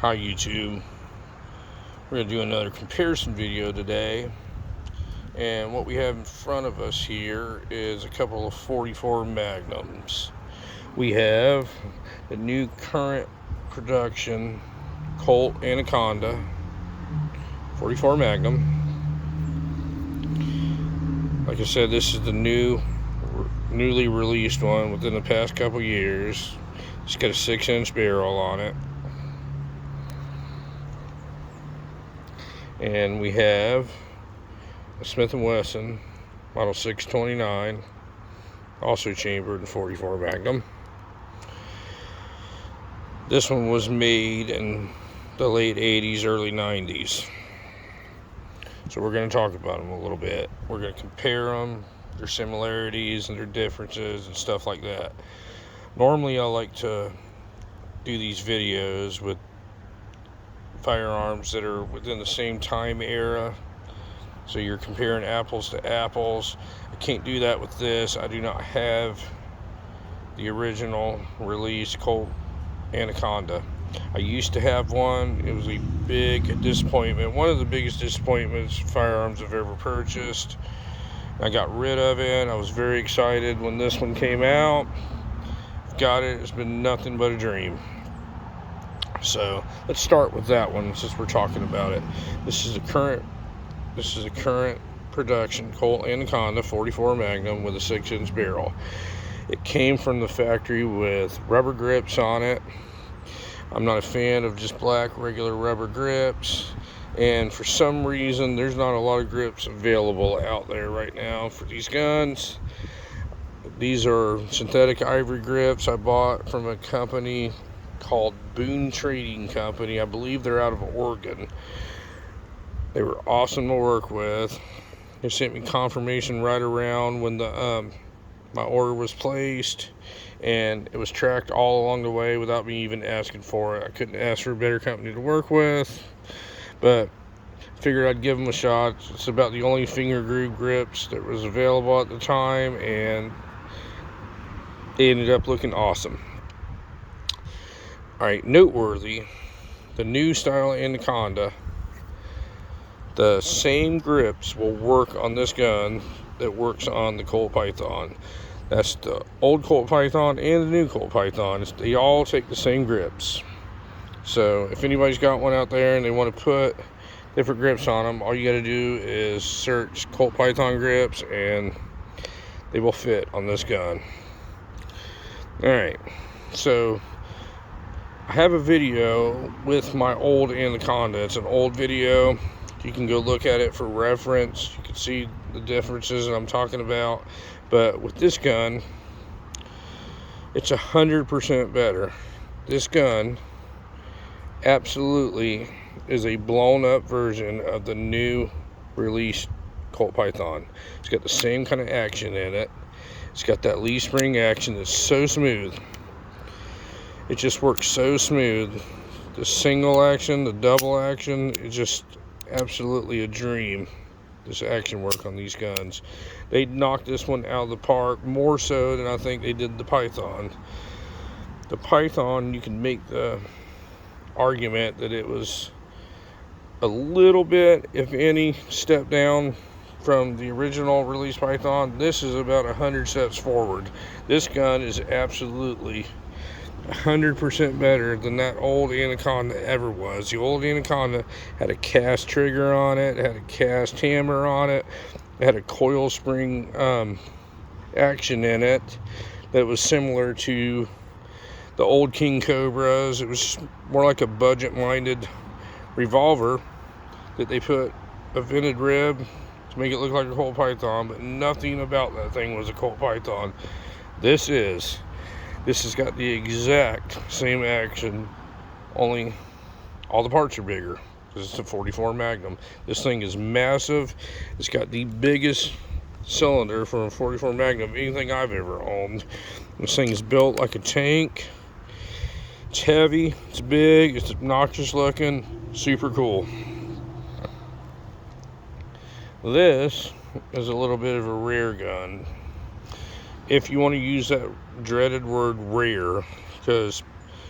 Hi YouTube. We're going to do another comparison video today, and what we have in front of us here is a couple of 44 magnums. We have the new current production Colt Anaconda 44 magnum. Like I said, this is the newly released one within the past couple years. It's got a 6-inch barrel on it. And we have a Smith Wesson model 629, also chambered in 44 magnum. This one was made in the late 80s, early 90s. So we're going to talk about them a little bit. We're going to compare them, their similarities and their differences and stuff like that. Normally I like to do these videos with firearms that are within the same time era, so you're comparing apples to apples. I can't do that with this. I do not have the original release Colt Anaconda. I used to have one. It was a big disappointment, one of the biggest disappointments firearms I've ever purchased. I got rid of it. I was very excited when this one came out. Got it. It's been nothing but a dream. So let's start with that one since we're talking about it. This is a current production Colt Anaconda 44 magnum with a 6-inch barrel. It came from the factory with rubber grips on it. I'm not a fan of just black regular rubber grips, and for some reason there's not a lot of grips available out there right now for these guns. These are synthetic ivory grips I bought from a company called Boone Trading Company. I believe they're out of Oregon. They were awesome to work with. They sent me confirmation right around when the my order was placed, and it was tracked all along the way without me even asking for it. I couldn't ask for a better company to work with, but figured I'd give them a shot. It's about the only finger groove grips that was available at the time, and they ended up looking awesome. Alright, noteworthy, the new style Anaconda, the same grips will work on this gun that works on the Colt Python. That's the old Colt Python and the new Colt Python. They all take the same grips. So if anybody's got one out there and they want to put different grips on them, all you got to do is search Colt Python grips and they will fit on this gun. Alright, so I have a video with my old Anaconda. It's an old video. You can go look at it for reference. You can see the differences that I'm talking about. But with this gun, it's 100% better. This gun absolutely is a blown up version of the new released Colt Python. It's got the same kind of action in it. It's got that leaf spring action that's so smooth. It just works so smooth. The single action, the double action, it's just absolutely a dream. This action work on these guns. They knocked this one out of the park more so than I think they did the Python. The Python, you can make the argument that it was a little bit, if any, step down from the original release Python. This is about 100 steps forward. This gun is absolutely 100% better than that old Anaconda ever was. The old Anaconda had a cast trigger on it, had a cast hammer on it, it had a coil spring action in it that was similar to the old King Cobras. It was more like a budget-minded revolver that they put a vented rib to make it look like a Colt Python, but nothing about that thing was a Colt Python. This has got the exact same action, only all the parts are bigger because it's a 44 Magnum. This thing is massive. It's got the biggest cylinder for a 44 Magnum of anything I've ever owned. This thing is built like a tank. It's heavy, it's big, it's obnoxious looking, super cool. This is a little bit of a rare gun. If you want to use that dreaded word rare, because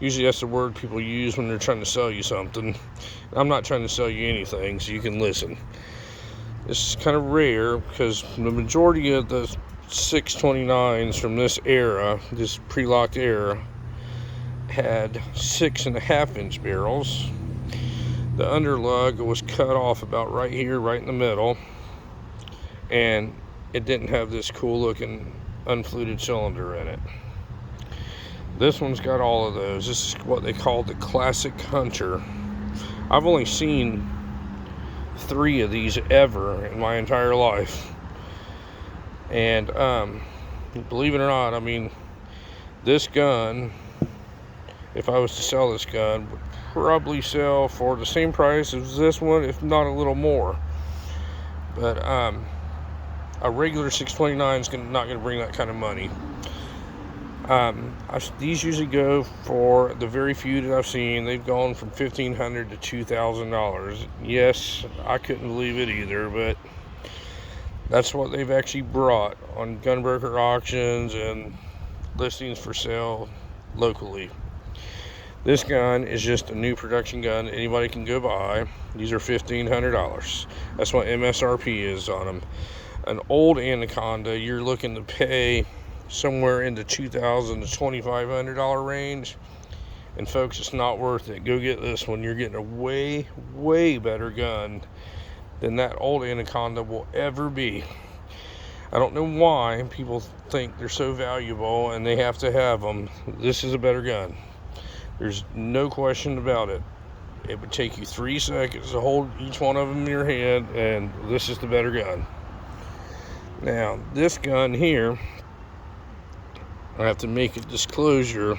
Usually that's the word people use when they're trying to sell you something. I'm not trying to sell you anything, so you can listen. This is kind of rare because the majority of the 629s from this era, this pre-locked era, had 6.5-inch barrels. The underlug was cut off about right here, right in the middle, and it didn't have this cool looking unfluted cylinder in it. This one's got all of those. This is what they call the classic hunter. I've only seen 3 of these ever in my entire life, and believe it or not, I mean, this gun, if I was to sell this gun, would probably sell for the same price as this one, if not a little more. But a regular 629 is not going to bring that kind of money. These usually go, for the very few that I've seen, they've gone from $1,500 to $2,000. Yes, I couldn't believe it either, but that's what they've actually brought on gunbroker auctions and listings for sale locally. This gun is just a new production gun anybody can go buy. These are $1,500. That's what MSRP is on them. An old Anaconda, you're looking to pay somewhere in the $2,000 to $2,500 range. And folks, it's not worth it. Go get this one. You're getting a way, way better gun than that old Anaconda will ever be. I don't know why people think they're so valuable and they have to have them. This is a better gun. There's no question about it. It would take you 3 seconds to hold each one of them in your hand, and this is the better gun. Now, this gun here, I have to make a disclosure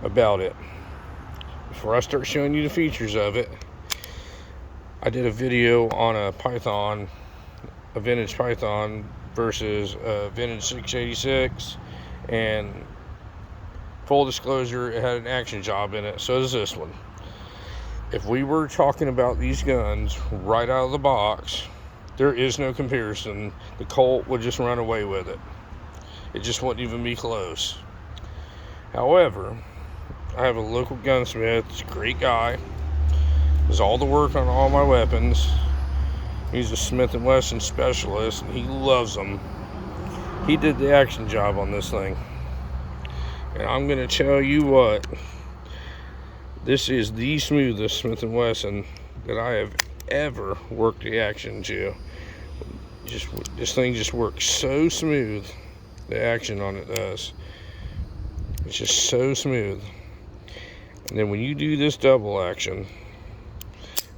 about it. Before I start showing you the features of it, I did a video on a Python, a vintage Python versus a vintage 686, and full disclosure, it had an action job in it. So does this one. If we were talking about these guns right out of the box, there is no comparison. The Colt would just run away with it. It just wouldn't even be close. However, I have a local gunsmith. He's a great guy. Does all the work on all my weapons. He's a Smith Wesson specialist, and he loves them. He did the action job on this thing. And I'm going to tell you what, this is the smoothest Smith & Wesson that I have ever worked the action to. This thing just works so smooth. The action on it does. It's just so smooth. And then when you do this double action,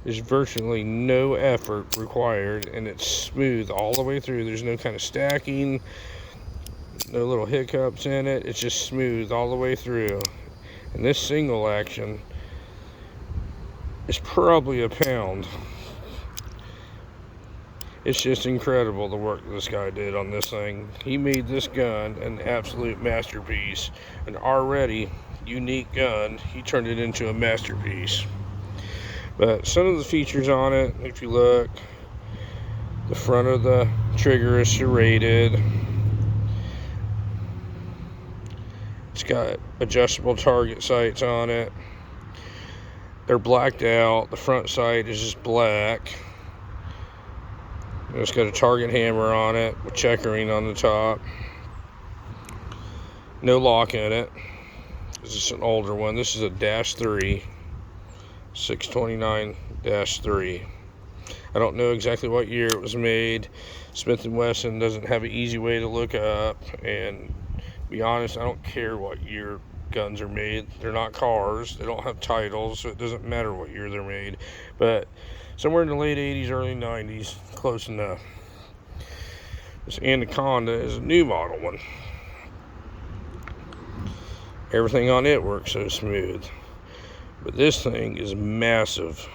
there's virtually no effort required, and it's smooth all the way through. There's no kind of stacking, no little hiccups in it. It's just smooth all the way through. And this single action is probably a pound. It's just incredible the work this guy did on this thing. He made this gun an absolute masterpiece. An already unique gun, he turned it into a masterpiece. But some of the features on it, if you look, the front of the trigger is serrated. It's got adjustable target sights on it. They're blacked out. The front sight is just black. It's got a target hammer on it with checkering on the top. No lock in it. This is an older one. This is a -3, 629-3. I don't know exactly what year it was made. Smith & Wesson doesn't have an easy way to look up, and to be honest, I don't care what year guns are made. They're not cars. They don't have titles, so it doesn't matter what year they're made. But somewhere in the late 80s, early 90s, close enough. This Anaconda is a new model one. Everything on it works so smooth. But this thing is massive.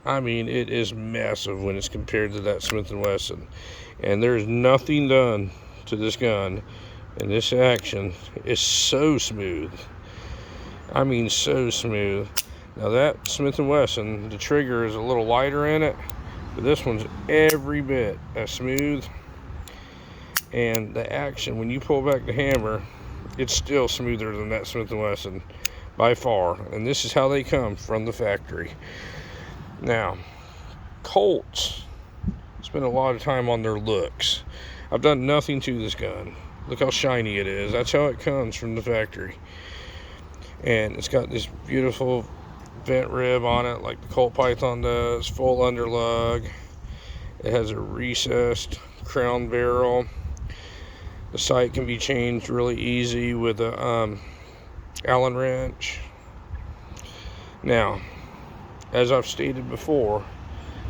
I mean, it is massive when it's compared to that Smith & Wesson. And there's nothing done to this gun. And this action is so smooth. I mean, so smooth. Now that Smith & Wesson, the trigger is a little lighter in it, but this one's every bit as smooth. And the action, when you pull back the hammer, it's still smoother than that Smith & Wesson. by far. And this is how they come from the factory. Now, Colts spend a lot of time on their looks. I've done nothing to this gun. Look how shiny it is. That's how it comes from the factory. And it's got this beautiful vent rib on it like the Colt Python does, full underlug. It has a recessed crown barrel. The sight can be changed really easy with a Allen wrench. Now, as I've stated before,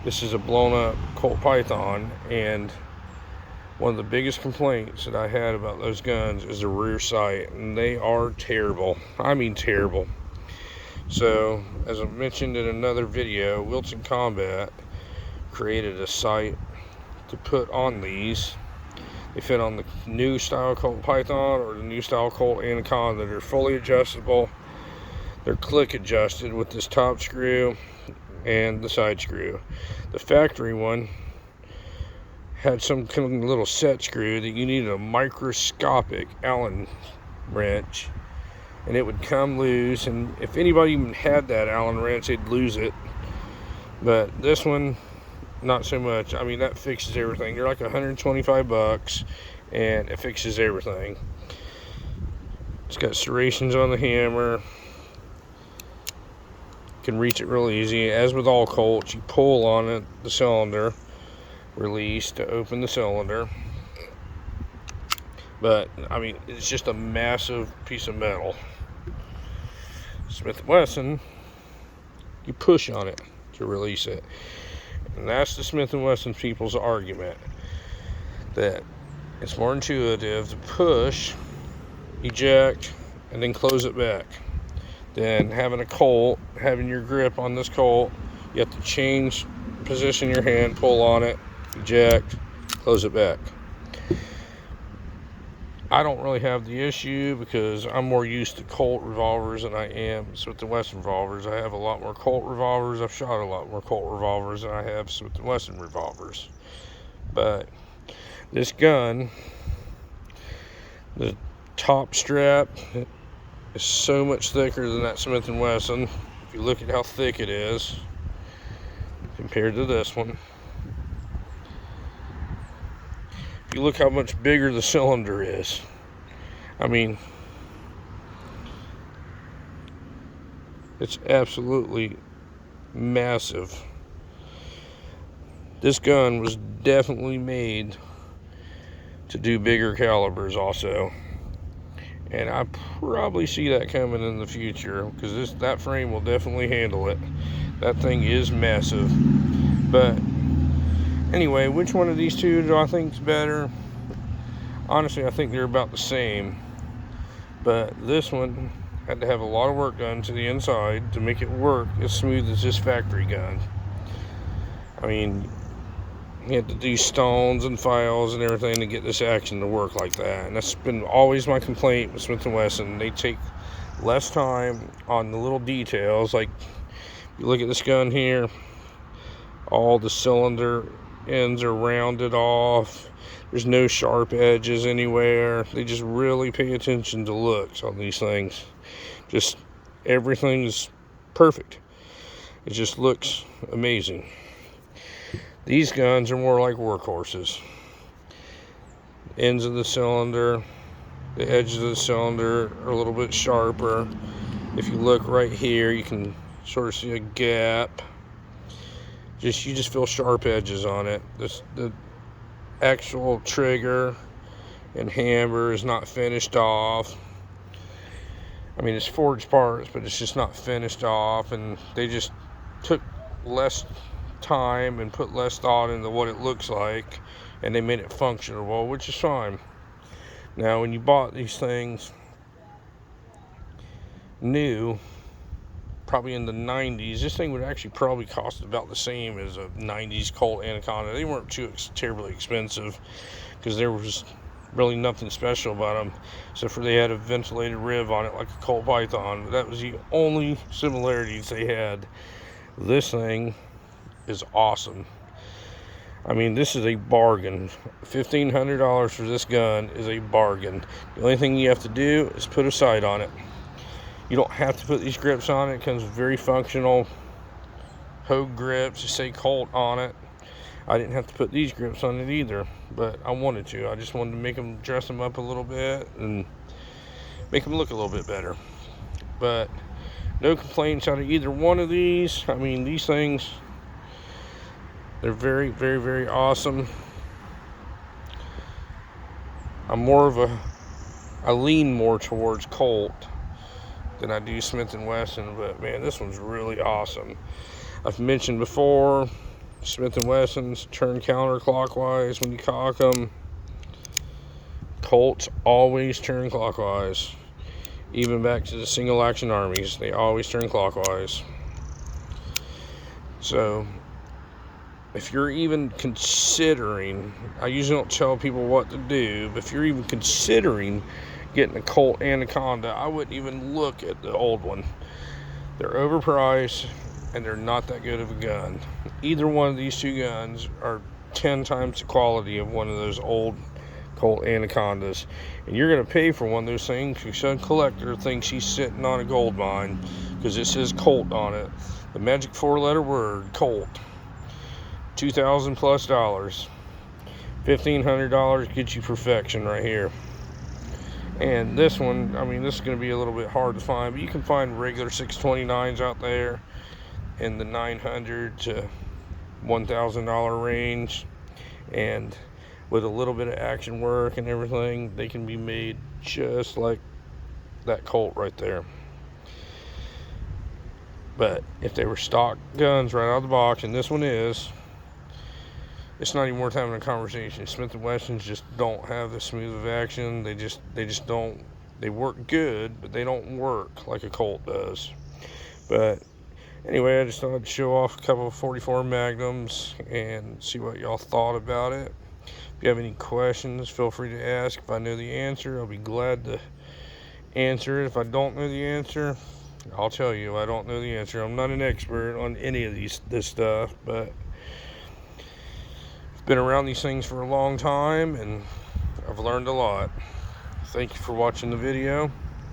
this is a blown up Colt Python, and one of the biggest complaints that I had about those guns is the rear sight, and they are terrible. I mean terrible. So, as I mentioned in another video, Wilson Combat created a sight to put on these. They fit on the new style Colt Python or the new style Colt Anaconda. They're fully adjustable. They're click adjusted with this top screw and the side screw. The factory one had some kind of little set screw that you needed a microscopic Allen wrench, and it would come loose, and if anybody even had that Allen wrench, they'd lose it. But this one, not so much. I mean, that fixes everything. They're like 125 bucks, and it fixes everything. It's got serrations on the hammer. Can reach it real easy. As with all Colts, you pull on it, the cylinder release to open the cylinder. But I mean, it's just a massive piece of metal. Smith Wesson, you push on it to release it, and that's the Smith & Wesson people's argument, that it's more intuitive to push, eject, and then close it back than having a Colt, having your grip on this Colt. You have to change position your hand, pull on it, eject, close it back. I don't really have the issue because I'm more used to Colt revolvers than I am Smith & Wesson revolvers. I have a lot more Colt revolvers. I've shot a lot more Colt revolvers than I have Smith & Wesson revolvers. But this gun, the top strap is so much thicker than that Smith & Wesson. If you look at how thick it is compared to this one. If you look how much bigger the cylinder is. I mean, it's absolutely massive. This gun was definitely made to do bigger calibers also. And I probably see that coming in the future, because that frame will definitely handle it. That thing is massive. But anyway, which one of these two do I think is better? Honestly, I think they're about the same. But this one had to have a lot of work done to the inside to make it work as smooth as this factory gun. I mean, you had to do stones and files and everything to get this action to work like that. And that's been always my complaint with Smith & Wesson. They take less time on the little details. Like, you look at this gun here, all the cylinder ends are rounded off. There's no sharp edges anywhere. They just really pay attention to looks on these things. Just everything's perfect. It just looks amazing. These guns are more like workhorses. Ends of the cylinder, the edges of the cylinder are a little bit sharper. If you look right here, you can sort of see a gap. You just feel sharp edges on it. The actual trigger and hammer is not finished off. I mean, it's forged parts, but it's just not finished off, and they just took less time and put less thought into what it looks like, and they made it functional, which is fine. Now, when you bought these things new, probably in the 90s, this thing would actually probably cost about the same as a 90s Colt Anaconda. They weren't too terribly expensive because there was really nothing special about them, except for they had a ventilated rib on it like a Colt Python. But that was the only similarities they had. This thing is awesome. I mean, this is a bargain. $1,500 for this gun is a bargain. The only thing you have to do is put a sight on it. You don't have to put these grips on it. It comes with very functional Hogue grips. They say Colt on it. I didn't have to put these grips on it either, but I wanted to. I just wanted to make them, dress them up a little bit and make them look a little bit better. But no complaints out of either one of these. I mean, these things, they're very, very, very awesome. I lean more towards Colt than I do Smith & Wesson, but man, this one's really awesome. I've mentioned before, Smith & Wessons turn counterclockwise when you cock them. Colts always turn clockwise. Even back to the single action armies, they always turn clockwise. So, if you're even considering, I usually don't tell people what to do, but if you're even considering getting a Colt Anaconda, I wouldn't even look at the old one. They're overpriced and they're not that good of a gun. Either one of these two guns are 10 times the quality of one of those old Colt Anacondas, and you're going to pay for one of those things because some collector thinks he's sitting on a gold mine because it says Colt on it. The magic 4-letter word, Colt. $2,000 plus. $1,500 gets you perfection right here. And this one, I mean, this is going to be a little bit hard to find, but you can find regular 629s out there in the $900 to $1,000 range, and with a little bit of action work and everything, they can be made just like that Colt right there. But if they were stock guns right out of the box, and this one is, it's not even worth having a conversation. Smith & Wessons just don't have the smooth of action. They just don't. They work good, but they don't work like a Colt does. But anyway, I just thought I'd show off a couple of 44 Magnums and see what y'all thought about it. If you have any questions, feel free to ask. If I know the answer, I'll be glad to answer it. If I don't know the answer, I'll tell you I don't know the answer. I'm not an expert on any of this stuff, but I've been around these things for a long time and I've learned a lot. Thank you for watching the video.